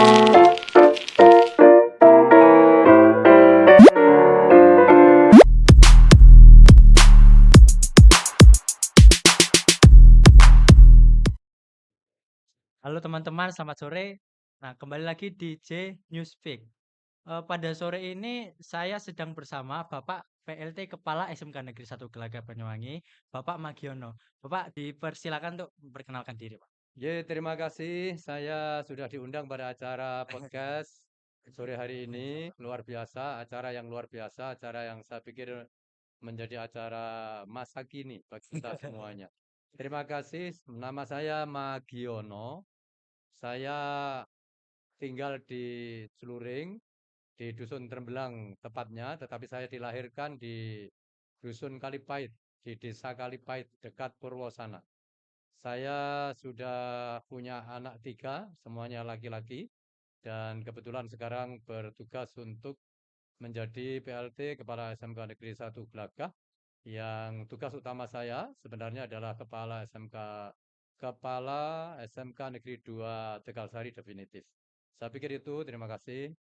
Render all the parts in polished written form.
Halo teman-teman, selamat sore. Nah, kembali lagi di J Newspeak. Pada sore ini saya sedang bersama Bapak PLT Kepala SMK Negeri 1 Gelagah Banyuwangi, Bapak Magiono. Bapak dipersilakan untuk memperkenalkan diri, Pak. Terima kasih. Saya sudah diundang pada acara podcast sore hari ini. Luar biasa, acara yang luar biasa, acara yang saya pikir menjadi acara masa kini bagi kita semuanya. Terima kasih. Nama saya Magiono. Saya tinggal di Celuring, di Dusun Trembelang tepatnya, tetapi saya dilahirkan di Dusun Kalipait, di Desa Kalipait dekat Purwosana. Saya sudah punya anak 3, semuanya laki-laki, dan kebetulan sekarang bertugas untuk menjadi PLT Kepala SMK Negeri 1 Gelagah, yang tugas utama saya sebenarnya adalah Kepala SMK Negeri 2 Tegalsari definitif. Saya pikir itu, terima kasih.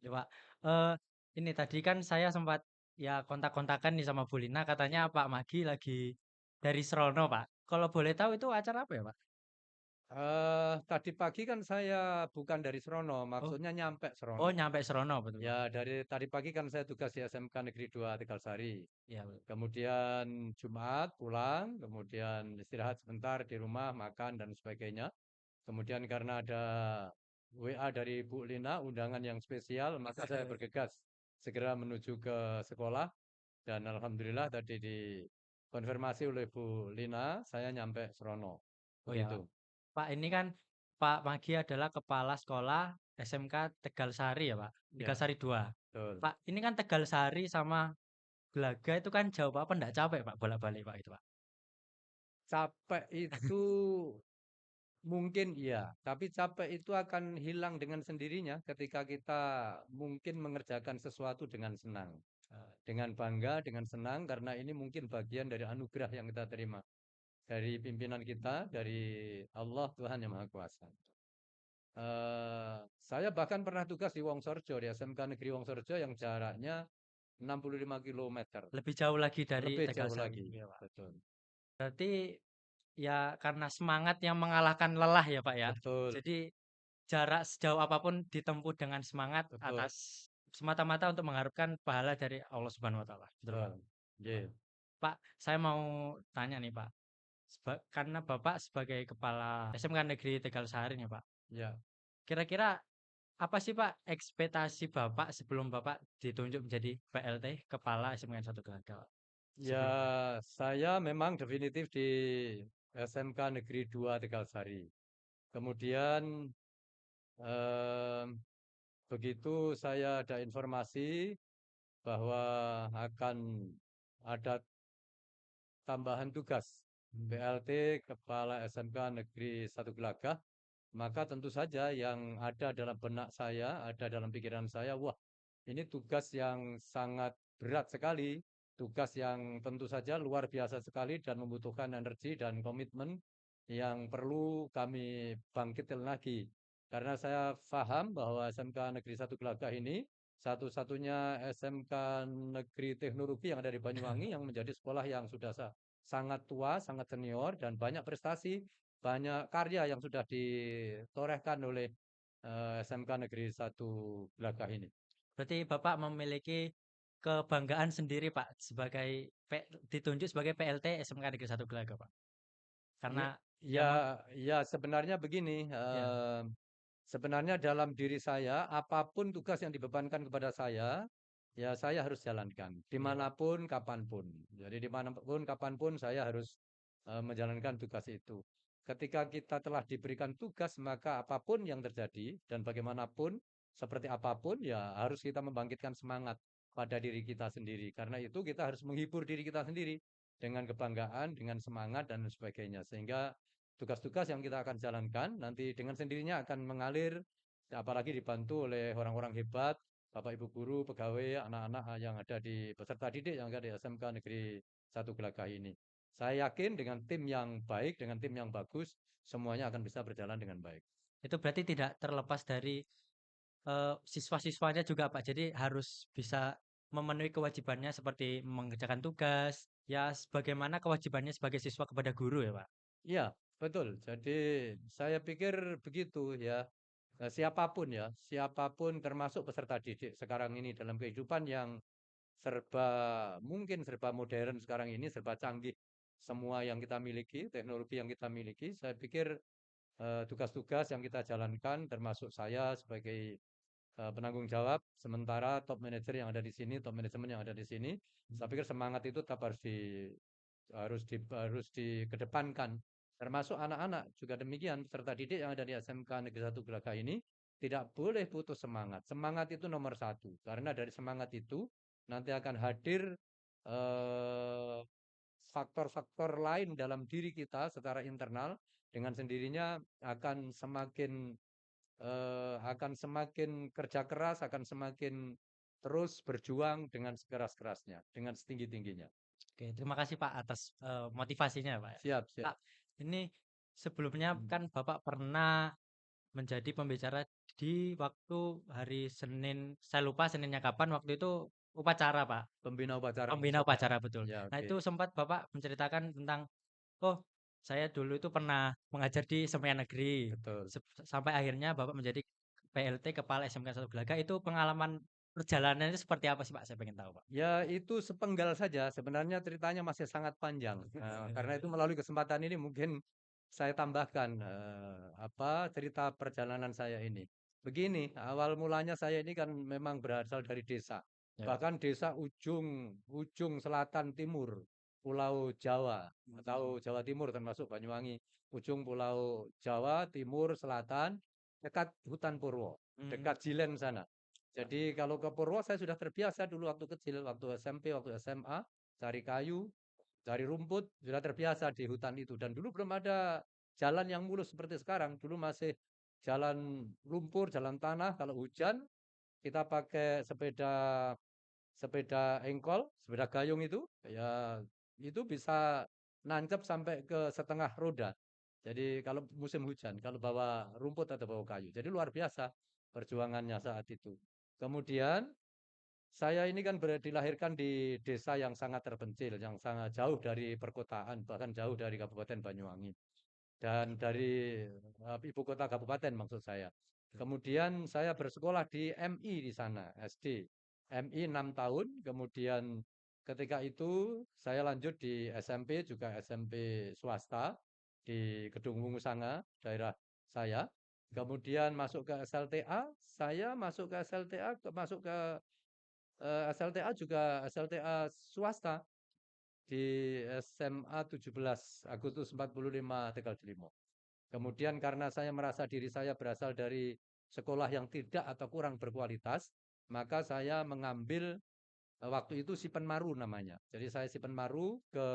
Ya, Pak. Eh, ini tadi kan saya sempat ya kontak-kontakan nih sama Bu Lina, katanya Pak Magi lagi dari Serono, Pak. Kalau boleh tahu itu acara apa ya, Pak? Tadi pagi kan saya bukan dari Serono, Oh, maksudnya nyampe oh Serono. nyampe Serono betul, Pak. Ya, dari tadi pagi kan saya tugas di SMK Negeri 2 Tegalsari. Ya, betul. Kemudian Jumat pulang, kemudian istirahat sebentar di rumah, makan dan sebagainya. Kemudian karena ada WA dari Bu Lina, undangan yang spesial, maka saya bergegas segera menuju ke sekolah. Dan alhamdulillah tadi dikonfirmasi oleh Bu Lina, saya nyampe Serono. Oh ya, Pak. Begitu. Pak, ini kan Pak Magi adalah Kepala Sekolah SMK Tegalsari ya, Pak? Ya, Tegalsari 2. betul. Pak, ini kan Tegalsari sama Gelaga itu kan jauh, Pak. Apa enggak capek, Pak, bolak-balik, Pak, itu, Pak? Capek itu mungkin iya, tapi capek itu akan hilang dengan sendirinya ketika kita mungkin mengerjakan sesuatu dengan senang, dengan bangga, dengan senang, karena ini mungkin bagian dari anugerah yang kita terima dari pimpinan kita, dari Allah Tuhan Yang Maha Kuasa. Saya bahkan pernah tugas di Wongsorjo, di SMK Negeri Wongsorjo yang jaraknya 65 kilometer, Lebih jauh lagi dari lebih jauh Tegalsari. lagi, Iya, Pak. betul, Berarti ya karena semangat yang mengalahkan lelah ya, Pak, ya. betul, Jadi jarak sejauh apapun ditempuh dengan semangat betul, atas semata-mata untuk mengharapkan pahala dari Allah Subhanahu wa taala. Betul, Pak? betul. Ya, Pak. Yeah, Pak, saya mau tanya nih, Pak. Karena Bapak sebagai kepala SMK Negeri Tegalsari nih, Pak. ya. Kira-kira apa sih, Pak, ekspektasi Bapak sebelum Bapak ditunjuk menjadi PLT Kepala SMK 1 Gelagah, Pak? Ya, Sebelumnya. saya memang definitif di SMK Negeri 2 Tegalsari. Kemudian em, begitu saya ada informasi bahwa akan ada tambahan tugas PLT Kepala SMK Negeri 1 Gelagah, maka tentu saja yang ada dalam benak saya, ada dalam pikiran saya, wah, ini tugas yang sangat berat sekali, tugas yang tentu saja luar biasa sekali dan membutuhkan energi dan komitmen yang perlu kami bangkitkan lagi. Karena saya paham bahwa SMK Negeri 1 Gelagah ini satu-satunya SMK Negeri Teknologi yang ada di Banyuwangi yang menjadi sekolah yang sudah sangat tua, sangat senior dan banyak prestasi, banyak karya yang sudah ditorehkan oleh SMK Negeri 1 Gelagah ini. Berarti Bapak memiliki kebanggaan sendiri, Pak, sebagai ditunjuk sebagai PLT SMK Negeri 1 Gelagah, Pak. Ya, Karena ya, yang ya sebenarnya begini, ya, sebenarnya dalam diri saya, apapun tugas yang dibebankan kepada saya, ya saya harus jalankan, iya, Pak. dimanapun, kapanpun. Jadi dimanapun, kapanpun saya harus menjalankan tugas itu. Ketika kita telah diberikan tugas, maka apapun yang terjadi dan bagaimanapun, seperti apapun, ya harus kita membangkitkan semangat pada diri kita sendiri. Karena itu kita harus menghibur diri kita sendiri dengan kebanggaan, dengan semangat dan sebagainya. Sehingga tugas-tugas yang kita akan jalankan nanti dengan sendirinya akan mengalir, apalagi dibantu oleh orang-orang hebat, Bapak Ibu guru, pegawai, anak-anak yang ada di peserta didik yang ada di SMK Negeri 1 Gelagah ini. Saya yakin dengan tim yang baik, dengan tim yang bagus, semuanya akan bisa berjalan dengan baik. Itu berarti tidak terlepas dari, siswa-siswanya juga, Pak. Jadi harus bisa memenuhi kewajibannya seperti mengerjakan tugas, ya sebagaimana kewajibannya sebagai siswa kepada guru ya, Pak? Iya, betul. Jadi saya pikir begitu ya. Siapapun ya, siapapun termasuk peserta didik sekarang ini dalam kehidupan yang serba mungkin serba modern sekarang ini, serba canggih semua yang kita miliki, teknologi yang kita miliki, saya pikir tugas-tugas yang kita jalankan termasuk saya sebagai penanggung jawab sementara top manager yang ada di sini, top manajemen yang ada di sini, saya pikir semangat itu tetap harus dikedepankan. Termasuk anak-anak juga demikian, peserta didik yang ada di SMK Negeri 1 Gelaga ini tidak boleh putus semangat. Semangat itu nomor satu, karena dari semangat itu nanti akan hadir eh, faktor-faktor lain dalam diri kita secara internal dengan sendirinya akan semakin kerja keras, akan semakin terus berjuang dengan sekeras-kerasnya, dengan setinggi-tingginya. Oke, terima kasih Pak atas, motivasinya Pak ya. Siap, siap. Kak, ini sebelumnya Hmm. kan Bapak pernah menjadi pembicara di waktu hari Senin, saya lupa Seninnya kapan, waktu itu upacara Pak, Pembina upacara pembina pusat ya. upacara betul. Ya, Nah oke. itu sempat Bapak menceritakan tentang, oh saya dulu itu pernah mengajar di Semeyan Negeri, Betul. sampai akhirnya Bapak menjadi PLT Kepala SMK 1 Gelaga, itu pengalaman perjalanannya seperti apa sih Pak? Saya pengen tahu Pak. Ya, itu sepenggal saja. Sebenarnya ceritanya masih sangat panjang. Karena itu melalui kesempatan ini mungkin saya tambahkan apa cerita perjalanan saya ini. Begini, awal mulanya saya ini kan memang berasal dari desa. Ya Pak. Bahkan desa ujung ujung selatan timur Pulau Jawa atau Jawa Timur termasuk Banyuwangi. Ujung Pulau Jawa Timur Selatan dekat hutan Purwo, Hmm. dekat Jilen sana. Jadi kalau ke Purwo saya sudah terbiasa dulu waktu kecil, waktu SMP, waktu SMA, cari kayu, cari rumput, sudah terbiasa di hutan itu. Dan dulu belum ada jalan yang mulus seperti sekarang. Dulu masih jalan lumpur, jalan tanah. Kalau hujan kita pakai sepeda sepeda engkol, sepeda gayung itu, ya itu bisa nancep sampai ke setengah roda. Jadi kalau musim hujan, kalau bawa rumput atau bawa kayu. Jadi luar biasa perjuangannya saat itu. Kemudian saya ini kan dilahirkan di desa yang sangat terpencil, yang sangat jauh dari perkotaan, bahkan jauh dari Kabupaten Banyuwangi dan dari ibu kota kabupaten maksud saya. Kemudian saya bersekolah di MI di sana, SD. MI 6 tahun, kemudian ketika itu saya lanjut di SMP, juga SMP swasta di Kedung Wungu Sanga, daerah saya. Kemudian masuk ke SLTA, saya masuk ke SLTA, masuk ke SLTA juga SLTA swasta di SMA 17 Agustus 45 Tegal Delimo. Kemudian karena saya merasa diri saya berasal dari sekolah yang tidak atau kurang berkualitas, maka saya mengambil waktu itu Sipenmaru namanya. Jadi saya Sipenmaru ke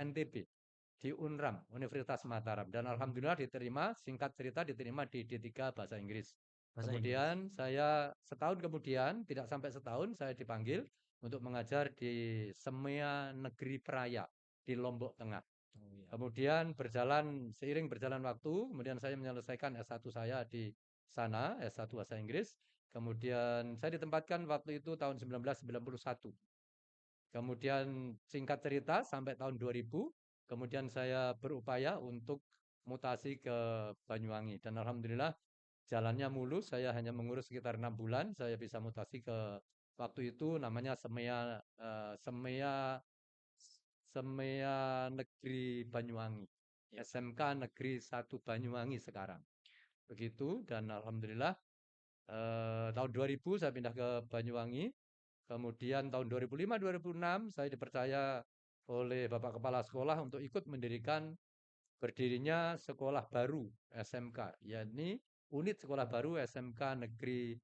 NTB di UNRAM, Universitas Mataram. Dan alhamdulillah diterima, singkat cerita diterima di D3 Bahasa Inggris. Bahasa Inggris. Kemudian saya setahun kemudian, tidak sampai setahun, saya dipanggil untuk mengajar di Semea Negeri Peraya di Lombok Tengah. Oh iya. Kemudian seiring berjalan waktu, kemudian saya menyelesaikan S1 saya di sana, S1 Bahasa Inggris. Kemudian saya ditempatkan waktu itu tahun 1991. Kemudian singkat cerita sampai tahun 2000, kemudian saya berupaya untuk mutasi ke Banyuwangi. Dan alhamdulillah jalannya mulus, saya hanya mengurus sekitar 6 bulan, saya bisa mutasi ke waktu itu namanya Semea Negeri Banyuwangi. Ya. SMK Negeri 1 Banyuwangi sekarang. Begitu dan alhamdulillah tahun 2000 saya pindah ke Banyuwangi. Kemudian tahun 2005-2006 saya dipercaya oleh Bapak Kepala Sekolah untuk ikut mendirikan berdirinya sekolah baru SMK, yakni unit sekolah baru SMK Negeri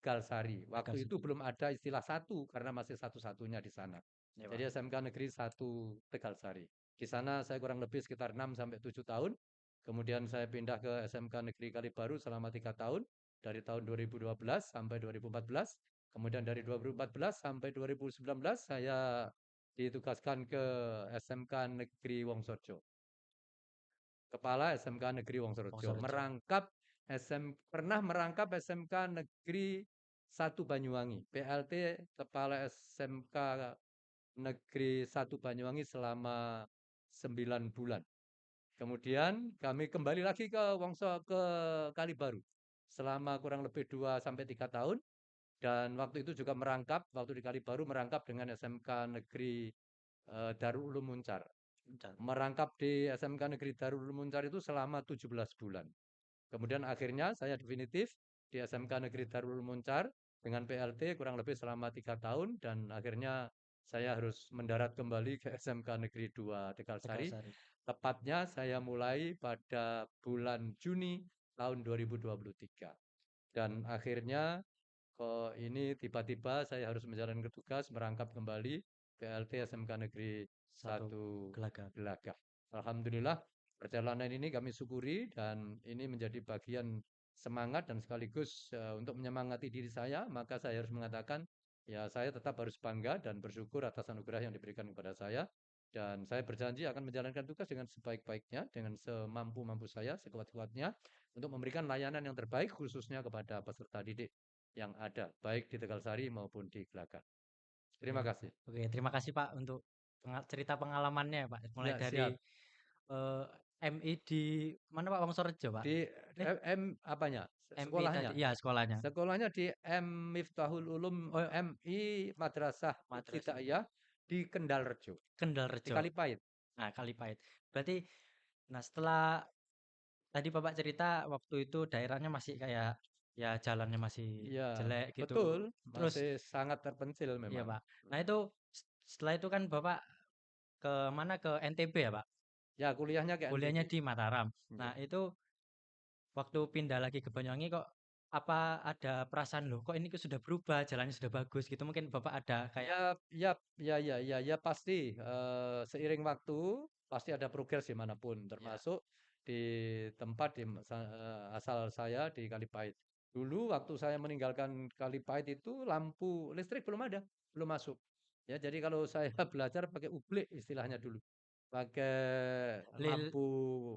Galsari. Tegal Waktu itu Sari. belum ada istilah satu karena masih satu-satunya di sana. Ya Jadi Pak. SMK Negeri 1 Tegalsari. Di sana saya kurang lebih sekitar 6 sampai 7 tahun. Kemudian saya pindah ke SMK Negeri Kalibaru selama 3 tahun dari tahun 2012 sampai 2014. Kemudian dari 2014 sampai 2019 saya ditugaskan ke SMK Negeri Wongsojo. Kepala SMK Negeri Wongsorejo. Wongsorejo. Pernah merangkap SMK Negeri 1 Banyuwangi. PLT Kepala SMK Negeri 1 Banyuwangi selama 9 bulan. Kemudian kami kembali lagi ke Kalibaru selama kurang lebih 2 sampai 3 tahun, dan waktu itu juga merangkap, waktu di Kalibaru merangkap dengan SMK Negeri Darul Ulum Muncar. Bentar. Merangkap di SMK Negeri Darul Ulum Muncar itu selama 17 bulan. Kemudian akhirnya saya definitif di SMK Negeri Darul Ulum Muncar dengan PLT kurang lebih selama 3 tahun, dan akhirnya saya harus mendarat kembali ke SMK Negeri 2 Tegalsari. Tegalsari. Tepatnya saya mulai pada bulan Juni tahun 2023. Dan akhirnya kok ini tiba-tiba saya harus menjalankan tugas merangkap kembali PLT SMK Negeri Satu 1 Gelaga. Gelagah. Alhamdulillah perjalanan ini kami syukuri, dan ini menjadi bagian semangat dan sekaligus untuk menyemangati diri saya. Maka saya harus mengatakan, ya saya tetap harus bangga dan bersyukur atas anugerah yang diberikan kepada saya. Dan saya berjanji akan menjalankan tugas dengan sebaik-baiknya, dengan semampu-mampu saya, sekuat-kuatnya, untuk memberikan layanan yang terbaik khususnya kepada peserta didik yang ada, baik di Tegalsari maupun di Gelagah. Oke. Terima kasih. Oke, terima kasih Pak untuk cerita pengalamannya ya Pak. Mulai Ya, dari siap. eh, MI di mana Pak Wongsorejo Pak? Di Nih, apanya? MI tadi, Sekolahnya. ya sekolahnya. Sekolahnya di Miftahul Ulum Oh, MI Madrasah madrasah Ibtidaiyah di Kendalrejo, Kendal di Rejo. Kalipait. Nah, Kalipait. Berarti, nah setelah tadi Bapak cerita waktu itu daerahnya masih kayak ya jalannya masih Iya, jelek gitu. betul. Terus, Masih sangat terpencil iya memang. Pak. Nah itu setelah itu kan Bapak ke mana, ke NTB ya Pak? Ya, kuliahnya ke NTB. Kuliahnya di Mataram. Iya. Nah itu waktu pindah lagi ke Banyuwangi kok apa ada perasaan loh kok ini sudah berubah, jalannya sudah bagus gitu, mungkin Bapak ada kayak Ya, ya pasti. Seiring waktu pasti ada progres dimanapun, ya termasuk di tempat asal saya di Kalipait. Dulu waktu saya meninggalkan Kalipait itu lampu listrik belum ada, belum masuk. Ya, jadi kalau saya belajar pakai ublik istilahnya dulu, pakai lil lampu,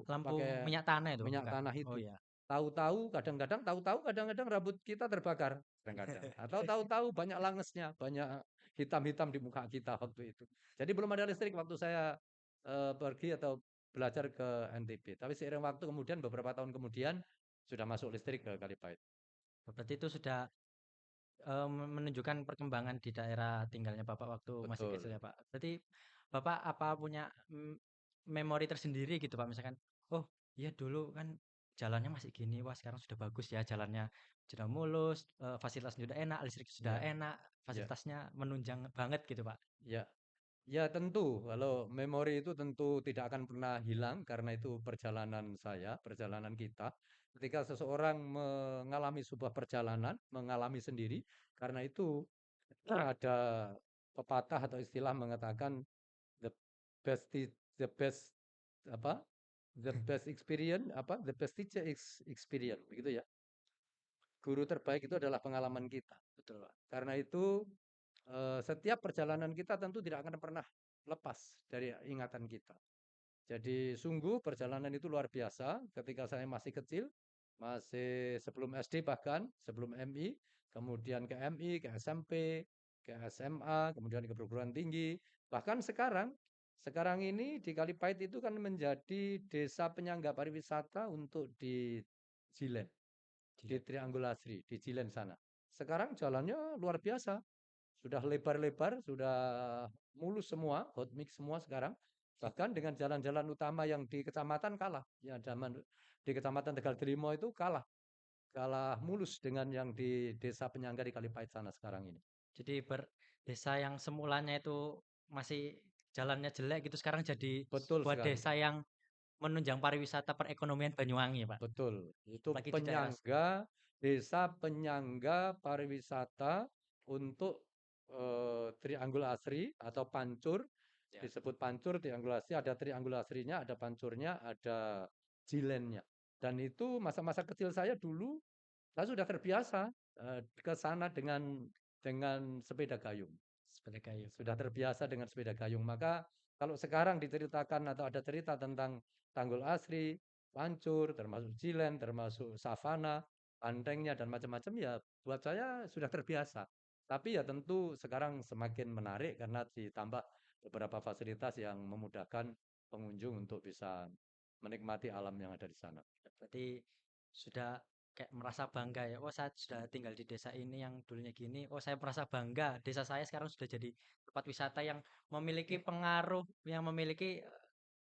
lampu pakai minyak tanah itu minyak bukan? tanah Oh itu. ya. Tahu-tahu kadang-kadang rambut kita terbakar, atau tahu-tahu banyak langesnya, banyak hitam-hitam di muka kita waktu itu. Jadi belum ada listrik waktu saya pergi atau belajar ke NTB. Tapi seiring waktu kemudian beberapa tahun kemudian sudah masuk listrik ke Kalipait. Berarti itu sudah menunjukkan perkembangan di daerah tinggalnya Bapak waktu masih kecil Betul. ya Pak. Berarti Bapak apa punya memori tersendiri gitu Pak, misalkan, oh iya dulu kan jalannya masih gini, wah sekarang sudah bagus ya jalannya, sudah mulus, fasilitasnya sudah enak, listrik sudah Ya, enak, ya, fasilitasnya menunjang banget gitu Pak. ya. Ya tentu, kalau memori itu tentu tidak akan pernah hilang karena itu perjalanan saya, perjalanan kita. Ketika seseorang mengalami sebuah perjalanan, mengalami sendiri, karena itu ada pepatah atau istilah mengatakan the the best apa? The best experience apa? The best teacher is experience, begitu ya. Guru terbaik itu adalah pengalaman kita. Betul Pak. Karena itu setiap perjalanan kita tentu tidak akan pernah lepas dari ingatan kita. Jadi sungguh perjalanan itu luar biasa ketika saya masih kecil, masih sebelum SD bahkan, sebelum MI, kemudian ke MI, ke SMP, ke SMA, kemudian ke perguruan tinggi. Bahkan sekarang ini di Kalipait itu kan menjadi desa penyangga pariwisata untuk di Jilen, di Dilihat. Triangulasi, di Jilen sana. Sekarang jalannya luar biasa, sudah lebar-lebar, sudah mulus semua, hot mix semua sekarang. Bahkan dengan jalan-jalan utama yang di kecamatan kalah. Ya, zaman di kecamatan Tegal Delimo itu kalah. Kalah mulus dengan yang di desa penyangga di Kalipait sana sekarang ini. Jadi desa yang semulanya itu masih jalannya jelek gitu sekarang jadi Betul sebuah sekali. desa yang menunjang pariwisata perekonomian Banyuwangi Pak. Betul. Itu Apalagi di daerah sini. penyangga, desa penyangga pariwisata untuk Trianggul Asri atau Pancur. Ya. Disebut Pancur, Triangulasi, ada Trianggul Asrinya, ada Pancurnya, ada Jilennya. Dan itu masa-masa kecil saya dulu, saya sudah terbiasa ke sana dengan sepeda gayung. Sebagai kayu. Sudah terbiasa dengan sepeda gayung. Maka Kalau sekarang diceritakan atau ada cerita tentang Tanggul Asri, Pancur, termasuk Cilen, termasuk Savana, Pantengnya dan macam-macam ya buat saya sudah terbiasa. Tapi ya tentu sekarang semakin menarik karena ditambah beberapa fasilitas yang memudahkan pengunjung untuk bisa menikmati alam yang ada di sana. Berarti sudah kayak merasa bangga ya. Oh, saya sudah tinggal di desa ini yang dulunya gini. Oh, saya merasa bangga. Desa saya sekarang sudah jadi tempat wisata yang memiliki pengaruh, yang memiliki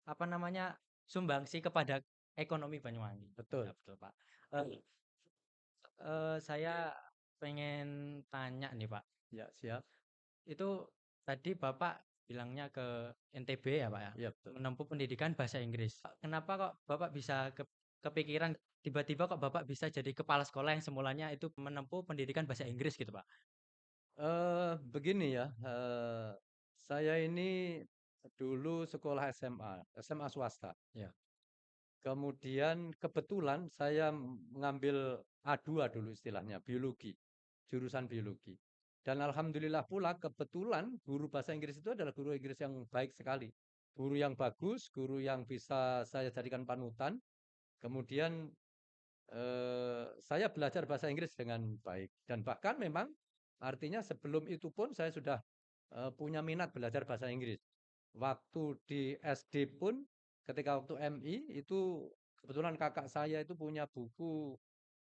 apa namanya sumbangsi kepada ekonomi Banyuwangi. Ya Betul. betul Pak. Eh, saya pengen tanya nih Pak. Ya, siap. Itu tadi Bapak bilangnya ke NTB ya Pak ya, Ya, betul. menempuh pendidikan bahasa Inggris. Kenapa kok Bapak bisa kepikiran tiba-tiba kok Bapak bisa jadi kepala sekolah yang semulanya itu menempuh pendidikan bahasa Inggris gitu Pak? Begini ya, saya ini dulu sekolah SMA swasta. Ya. Kemudian kebetulan saya mengambil A2 dulu istilahnya, biologi, jurusan biologi. Dan alhamdulillah pula kebetulan guru bahasa Inggris itu adalah guru Inggris yang baik sekali. Guru yang bagus, guru yang bisa saya jadikan panutan. Kemudian saya belajar bahasa Inggris dengan baik. Dan bahkan memang artinya sebelum itu pun saya sudah punya minat belajar bahasa Inggris. Waktu di SD pun ketika waktu MI itu kebetulan kakak saya itu punya buku,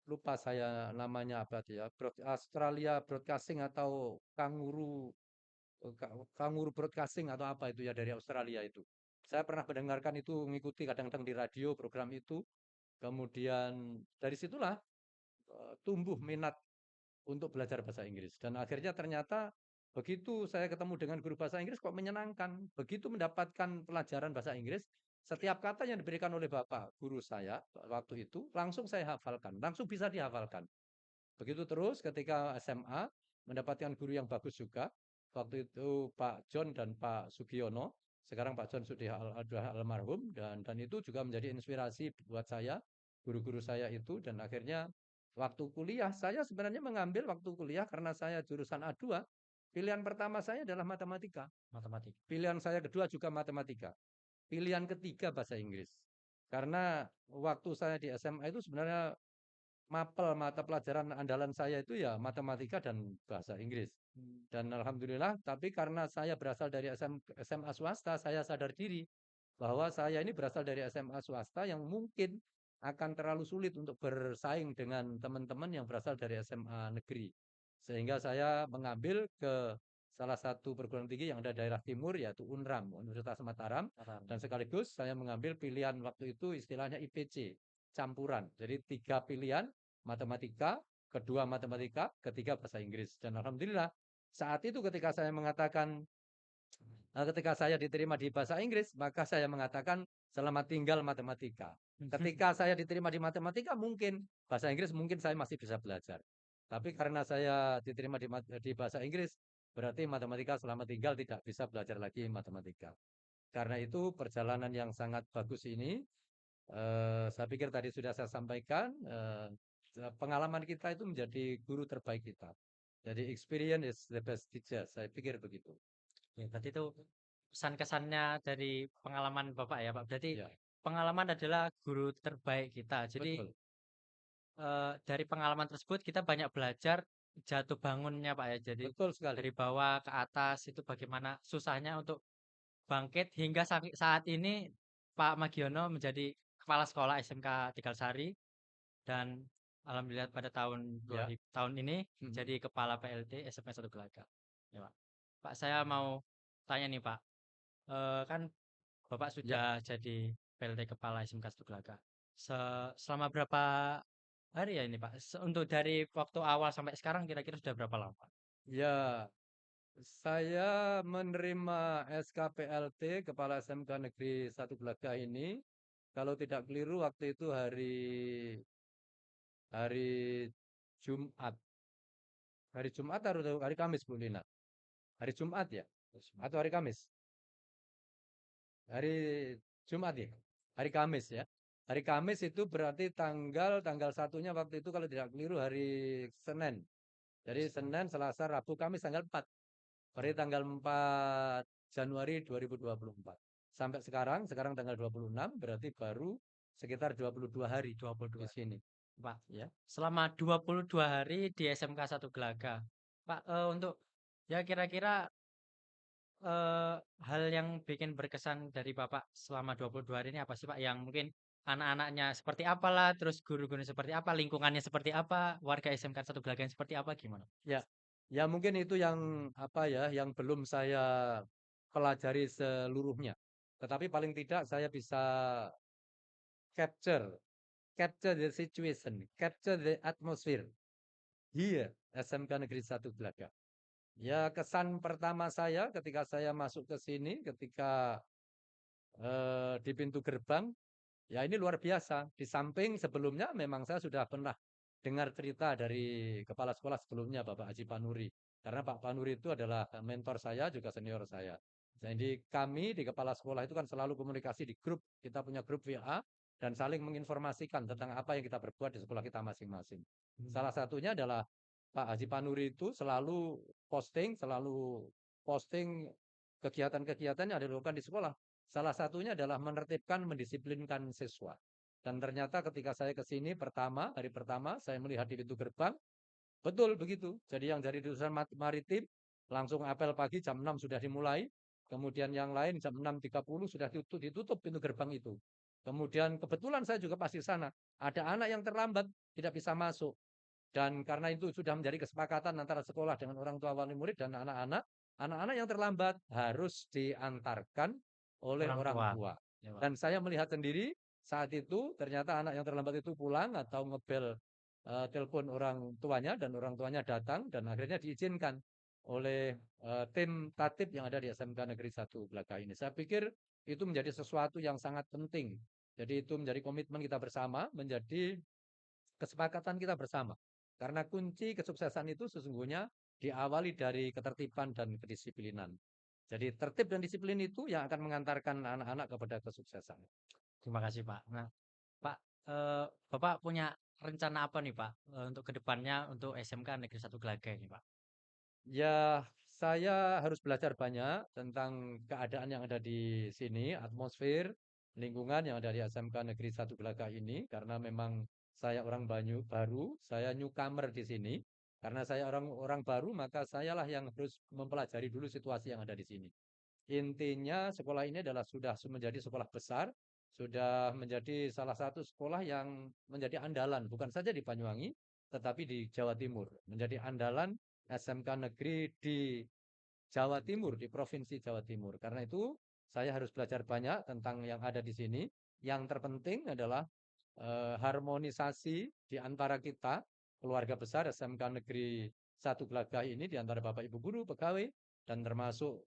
lupa saya namanya apa tuh ya, Australia Broadcasting atau Kanguru Broadcasting atau apa itu ya dari Australia itu. Saya pernah mendengarkan itu, mengikuti kadang-kadang di radio program itu. Kemudian dari situlah tumbuh minat untuk belajar bahasa Inggris. Dan akhirnya ternyata begitu saya ketemu dengan guru bahasa Inggris kok menyenangkan. Begitu mendapatkan pelajaran bahasa Inggris, setiap kata yang diberikan oleh Bapak guru saya waktu itu langsung saya hafalkan, langsung bisa dihafalkan. Begitu terus ketika SMA mendapatkan guru yang bagus juga. Waktu itu Pak John dan Pak Sugiono. Sekarang Pak John sudah almarhum dan itu juga menjadi inspirasi buat saya, guru-guru saya itu dan akhirnya waktu kuliah saya sebenarnya mengambil waktu kuliah karena saya jurusan A2. Pilihan pertama saya adalah matematika. Matematika. Pilihan saya kedua juga matematika. Pilihan ketiga bahasa Inggris. Karena waktu saya di SMA itu sebenarnya mapel mata pelajaran andalan saya itu ya matematika dan bahasa Inggris. Hmm. Dan alhamdulillah, tapi karena saya berasal dari SMA swasta, saya sadar diri bahwa saya ini berasal dari SMA swasta yang mungkin akan terlalu sulit untuk bersaing dengan teman-teman yang berasal dari SMA negeri. Sehingga saya mengambil ke salah satu perguruan tinggi yang ada daerah timur yaitu UNRAM, Universitas Mataram, Paham. dan sekaligus saya mengambil pilihan waktu itu istilahnya IPC, campuran. Jadi 3 pilihan, matematika, kedua matematika, ketiga bahasa Inggris. Dan alhamdulillah saat itu ketika saya diterima di bahasa Inggris, maka saya mengatakan selamat tinggal matematika. Ketika saya diterima di matematika mungkin bahasa Inggris mungkin saya masih bisa belajar. Tapi karena saya diterima di bahasa Inggris, berarti matematika selamat tinggal tidak bisa belajar lagi matematika. Karena itu perjalanan yang sangat bagus ini, saya pikir tadi sudah saya sampaikan, pengalaman kita itu menjadi guru terbaik kita. Jadi experience is the best teacher, saya pikir begitu. Ya, berarti itu pesan-kesannya dari pengalaman Bapak ya Pak. Berarti Ya, pengalaman adalah guru terbaik kita. Jadi betul. dari pengalaman tersebut kita banyak belajar jatuh bangunnya Pak ya. Jadi Betul sekali. dari bawah ke atas itu bagaimana susahnya untuk bangkit hingga saat ini Pak Magiono menjadi kepala sekolah SMK Tegalsari dan alhamdulillah pada tahun Ya. 2000 tahun ini Mhm. jadi kepala PLT SMP 1 Gelaga. Ya Pak. Pak saya mau tanya nih Pak. Kan Bapak Ya. sudah jadi PLT kepala SMK 1 Gelaga. Selama berapa hari ya ini Pak? Untuk dari waktu awal sampai sekarang kira-kira sudah berapa lama Pak? Ya, saya menerima SKPLT Kepala SMK Negeri 1 Gelaga ini, kalau tidak keliru waktu itu hari hari Jumat. Hari Jumat atau hari Kamis, Bu Lina? Hari Jumat ya? Atau hari Kamis? Hari Jumat ya? Hari Kamis ya? Hari Kamis itu berarti tanggal tanggal satunya waktu itu kalau tidak keliru hari Senin. Jadi Senin, Selasa, Rabu, Kamis tanggal 4. Berarti tanggal 4 Januari 2024. Sampai sekarang tanggal 26, berarti baru sekitar 22 hari di 22. sini. Pak, Ya, selama 22 hari di SMK 1 Gelaga. Pak, untuk ya kira-kira hal yang bikin berkesan dari Bapak selama 22 hari ini apa sih Pak? Yang mungkin anak-anaknya seperti apalah, terus guru-gurunya seperti apa, lingkungannya seperti apa, warga SMK 1 Gelaga seperti apa, gimana? ya, ya mungkin itu yang apa ya, yang belum saya pelajari seluruhnya. Tetapi paling tidak saya bisa capture, capture the situation, capture the atmosphere here, SMK Negeri 1 Gelaga. Ya, kesan pertama saya ketika saya masuk ke sini, ketika di pintu gerbang, ya ini luar biasa. Di samping sebelumnya memang saya sudah pernah dengar cerita dari kepala sekolah sebelumnya, Bapak Haji Panuri. Karena Pak Panuri itu adalah mentor saya, juga senior saya. Jadi kami di kepala sekolah itu kan selalu komunikasi di grup. Kita punya grup WA dan saling menginformasikan tentang apa yang kita berbuat di sekolah kita masing-masing. Hmm. Salah satunya adalah Pak Haji Panuri itu selalu posting kegiatan-kegiatan yang dilakukan di sekolah. Salah satunya adalah menertibkan, mendisiplinkan siswa. Dan ternyata ketika saya ke sini hari pertama saya melihat di pintu gerbang, betul begitu. Jadi yang dari jurusan maritim langsung apel pagi jam 6 sudah dimulai. Kemudian yang lain jam 6.30 sudah ditutup pintu gerbang itu. Kemudian kebetulan saya juga pas di sana. Ada anak yang terlambat, tidak bisa masuk. Dan karena itu sudah menjadi kesepakatan antara sekolah dengan orang tua wali murid dan anak-anak, anak-anak yang terlambat harus diantarkan oleh Orang orang tua. tua. Ya, Pak. Dan saya melihat sendiri saat itu ternyata anak yang terlambat itu pulang atau ngebel telepon orang tuanya dan orang tuanya datang dan akhirnya diizinkan oleh tim tatib yang ada di SMK Negeri 1 Gelaga ini. Saya pikir itu menjadi sesuatu yang sangat penting. Jadi itu menjadi komitmen kita bersama, menjadi kesepakatan kita bersama. Karena kunci kesuksesan itu sesungguhnya diawali dari ketertiban dan kedisiplinan. Jadi tertib dan disiplin itu yang akan mengantarkan anak-anak kepada kesuksesan. Terima kasih Pak. Nah, Pak, Bapak punya rencana apa nih Pak untuk kedepannya untuk SMK Negeri 1 Gelaga ini Pak? Ya, saya harus belajar banyak tentang keadaan yang ada di sini, atmosfer, lingkungan yang ada di SMK Negeri 1 Gelaga ini, karena memang saya orang baru, saya newcomer di sini. Karena saya orang baru, maka sayalah yang harus mempelajari dulu situasi yang ada di sini. Intinya sekolah ini adalah sudah menjadi sekolah besar, sudah menjadi salah satu sekolah yang menjadi andalan, bukan saja di Banyuwangi, tetapi di Jawa Timur. Menjadi andalan SMK negeri di Jawa Timur, di Provinsi Jawa Timur. Karena itu saya harus belajar banyak tentang yang ada di sini. Yang terpenting adalah harmonisasi di antara kita, keluarga besar SMK Negeri 1 Gelagah ini, di antara Bapak Ibu guru, pegawai, dan termasuk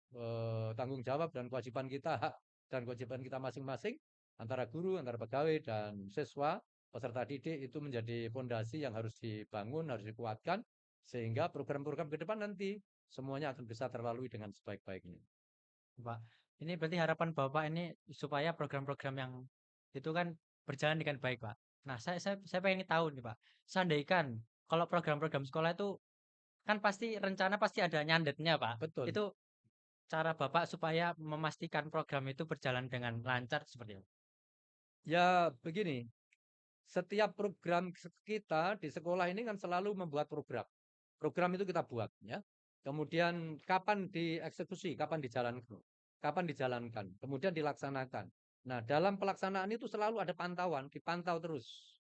tanggung jawab dan kewajiban kita, hak dan kewajiban kita masing-masing, antara guru, antara pegawai, dan siswa, peserta didik, itu menjadi fondasi yang harus dibangun, harus dikuatkan, sehingga program-program ke depan nanti semuanya akan bisa terlalui dengan sebaik-baiknya. Pak, ini berarti harapan Bapak ini supaya program-program yang itu kan berjalan dengan baik, Pak. Nah, saya pengen tahu nih, Pak. Seandainya kalau program-program sekolah itu kan pasti rencana pasti ada nyandetnya, Pak. Betul. Itu cara Bapak supaya memastikan program itu berjalan dengan lancar seperti apa? Ya, begini, setiap program kita di sekolah ini kan selalu membuat program. Program itu kita buat, ya. Kemudian kapan dieksekusi, kapan dijalankan, kemudian dilaksanakan. Nah, dalam pelaksanaan itu selalu ada pantauan, dipantau terus.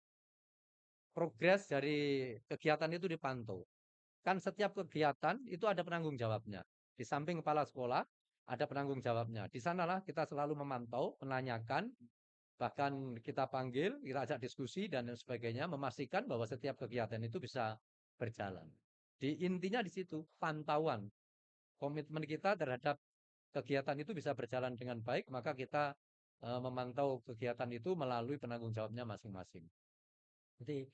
Progres dari kegiatan itu dipantau. Kan setiap kegiatan itu ada penanggung jawabnya. Di samping kepala sekolah, ada penanggung jawabnya. Di sanalah kita selalu memantau, menanyakan, bahkan kita panggil, kita ajak diskusi dan lain sebagainya, memastikan bahwa setiap kegiatan itu bisa berjalan. Intinya di situ, pantauan. Komitmen kita terhadap kegiatan itu bisa berjalan dengan baik, maka kita memantau kegiatan itu melalui penanggung jawabnya masing-masing. Jadi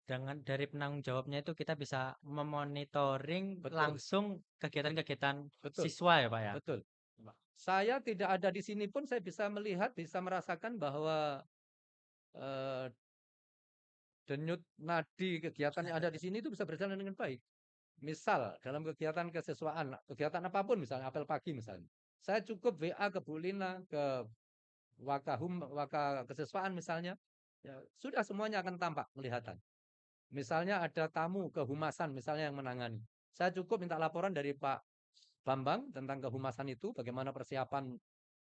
dengan dari penanggung jawabnya itu kita bisa memonitoring Betul, langsung bet- kegiatan-kegiatan betul, siswa ya, Pak ya? betul. Saya tidak ada di sini pun saya bisa melihat, bisa merasakan bahwa eh, denyut nadi kegiatan yang ada di sini itu bisa berjalan dengan baik. Misal dalam kegiatan kesiswaan, kegiatan apapun misalnya apel pagi misalnya. Saya cukup WA ke Bu Lina, ke Waka Keseswaan misalnya, ya sudah semuanya akan tampak kelihatan. Misalnya ada tamu kehumasan misalnya yang menangani. Saya cukup minta laporan dari Pak Bambang tentang kehumasan itu, bagaimana persiapan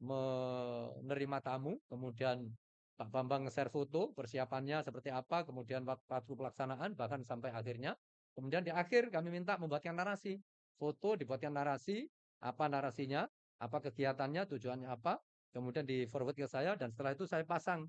menerima tamu, kemudian Pak Bambang nge-share foto persiapannya seperti apa, kemudian waktu pelaksanaan bahkan sampai akhirnya. Kemudian di akhir kami minta membuatkan narasi. Foto dibuatkan narasi, apa narasinya, apa kegiatannya, tujuannya apa, kemudian di forward ke saya dan setelah itu saya pasang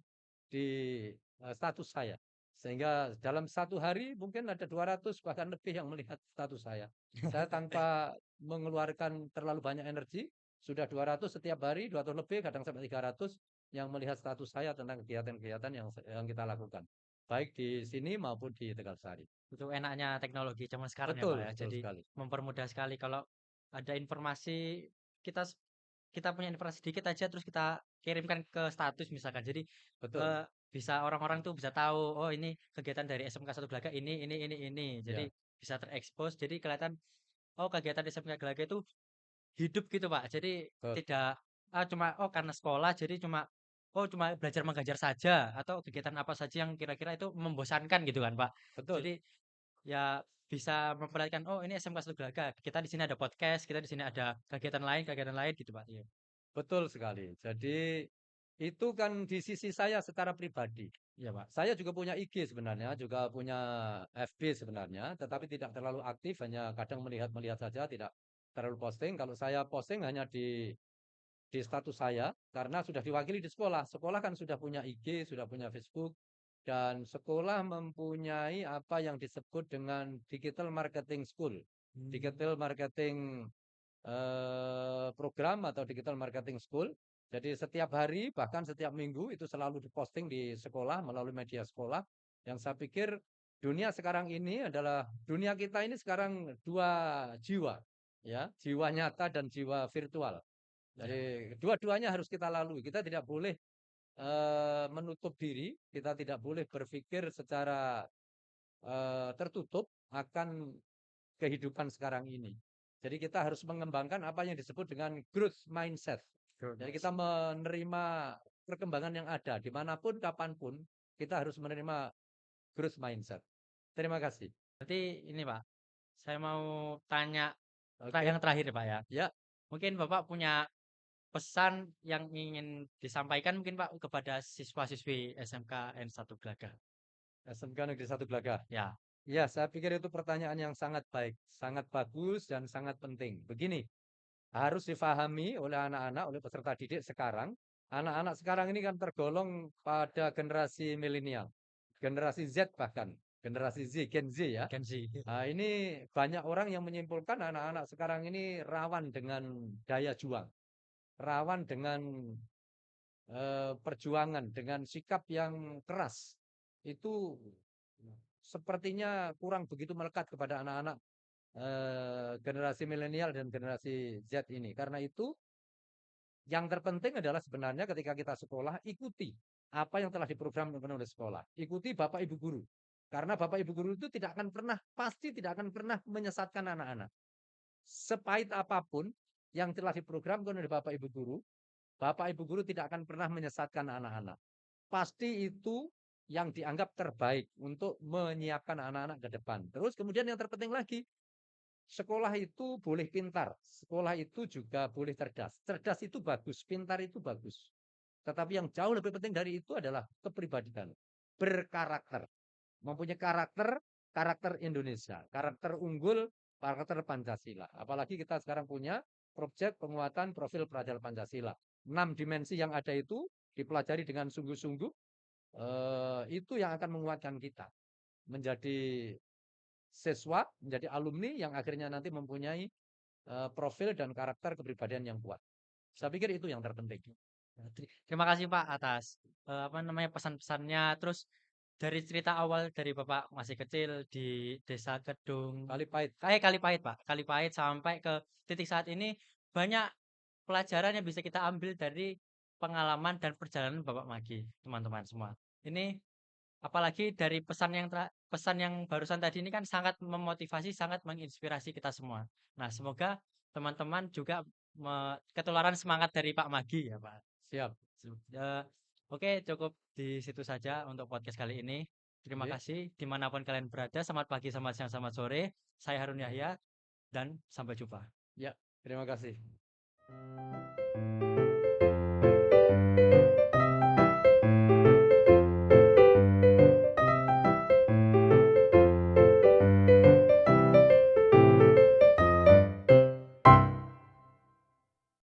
di status saya. Sehingga dalam satu hari mungkin ada 200 bahkan lebih yang melihat status saya. Saya tanpa mengeluarkan terlalu banyak energi, sudah 200 setiap hari, 200 lebih, kadang sampai 300 yang melihat status saya tentang kegiatan-kegiatan yang kita lakukan. Baik di sini maupun di Tegalsari. Itu enaknya teknologi zaman sekarang ya, Pak, Betul, ya. betul Jadi sekali. mempermudah sekali kalau ada informasi kita kita punya informasi sedikit aja terus kita kirimkan ke status misalkan. Jadi Betul, eh, bisa orang-orang tuh bisa tahu, oh ini kegiatan dari SMK Satu Gelaga ini. Jadi ya, bisa terekspos. Jadi kelihatan oh kegiatan SMK Gelaga itu hidup gitu, Pak. Jadi betul, tidak cuma oh karena sekolah jadi cuma belajar mengajar saja atau kegiatan apa saja yang kira-kira itu membosankan gitu kan, Pak. betul, Jadi ya bisa memperlihatkan, oh ini SMK Satu Gelaga. Kita di sini ada podcast, kita di sini ada kegiatan lain gitu, Pak. Iya. betul sekali. Jadi itu kan di sisi saya secara pribadi. Iya, Pak. Saya juga punya IG sebenarnya, juga punya FB sebenarnya, tetapi tidak terlalu aktif, hanya kadang melihat-melihat saja, tidak terlalu posting. Kalau saya posting hanya di status saya, karena sudah diwakili di sekolah. Sekolah kan sudah punya IG, sudah punya Facebook, dan sekolah mempunyai apa yang disebut dengan digital marketing school. Hmm. Digital marketing program atau digital marketing school. Jadi setiap hari bahkan setiap minggu itu selalu diposting di sekolah melalui media sekolah. Yang saya pikir dunia sekarang ini adalah dunia kita ini sekarang dua jiwa, ya, jiwa nyata dan jiwa virtual. Ya, Pak. Jadi dua-duanya harus kita lalui. Kita tidak boleh menutup diri, kita tidak boleh berpikir secara tertutup akan kehidupan sekarang ini. Jadi kita harus mengembangkan apa yang disebut dengan growth mindset. Betul, Jadi Mas. kita menerima perkembangan yang ada, dimanapun, kapanpun, kita harus menerima growth mindset. Terima kasih. Berarti ini, Pak, saya mau tanya Oke, yang terakhir, Pak ya. ya, Mungkin Bapak punya pesan yang ingin disampaikan mungkin Pak kepada siswa-siswi SMK N1 Gelaga. SMK Negeri 1 Gelagah. Ya, Ya, saya pikir itu pertanyaan yang sangat baik, sangat bagus, dan sangat penting. Begini, harus difahami oleh anak-anak, oleh peserta didik sekarang. Anak-anak sekarang ini kan tergolong pada generasi milenial, generasi Z bahkan, generasi Z, Gen Z ya. Kenzi. Nah, ini banyak orang yang menyimpulkan anak-anak sekarang ini rawan dengan daya juang, rawan dengan perjuangan, dengan sikap yang keras. Itu sepertinya kurang begitu melekat kepada anak-anak generasi milenial dan generasi Z ini. Karena itu yang terpenting adalah sebenarnya ketika kita sekolah, ikuti apa yang telah diprogramkan oleh sekolah. Ikuti Bapak Ibu guru. Karena Bapak Ibu guru itu tidak akan pernah, pasti tidak akan pernah menyesatkan anak-anak. Sepahit apapun yang telah diprogramkan oleh Bapak Ibu guru, Bapak Ibu guru tidak akan pernah menyesatkan anak-anak. Pasti itu yang dianggap terbaik untuk menyiapkan anak-anak ke depan. Terus kemudian yang terpenting lagi, sekolah itu boleh pintar, sekolah itu juga boleh cerdas. Cerdas itu bagus, pintar itu bagus. Tetapi yang jauh lebih penting dari itu adalah kepribadian, berkarakter, mempunyai karakter, karakter Indonesia, karakter unggul, karakter Pancasila. Apalagi kita sekarang punya proyek penguatan profil pelajar Pancasila. 6 dimensi yang ada itu dipelajari dengan sungguh-sungguh, itu yang akan menguatkan kita menjadi siswa, menjadi alumni yang akhirnya nanti mempunyai profil dan karakter kepribadian yang kuat. Saya pikir itu yang terpenting. Terima kasih Pak atas apa namanya pesan-pesannya. Terus dari cerita awal dari Bapak masih kecil di Desa Kedung, Kali pahit, kayak Kalipahit Pak, Kalipahit sampai ke titik saat ini banyak pelajaran yang bisa kita ambil dari pengalaman dan perjalanan Bapak Magi, teman-teman semua. Ini apalagi dari pesan yang barusan tadi ini kan sangat memotivasi, sangat menginspirasi kita semua. Nah, semoga teman-teman juga ketularan semangat dari Pak Magi ya, Pak. Siap. Oke, cukup di situ saja untuk podcast kali ini. Terima Nggih. kasih dimanapun kalian berada. Selamat pagi, selamat siang, selamat sore. Saya Harun Yahya dan sampai jumpa. Ya, terima kasih.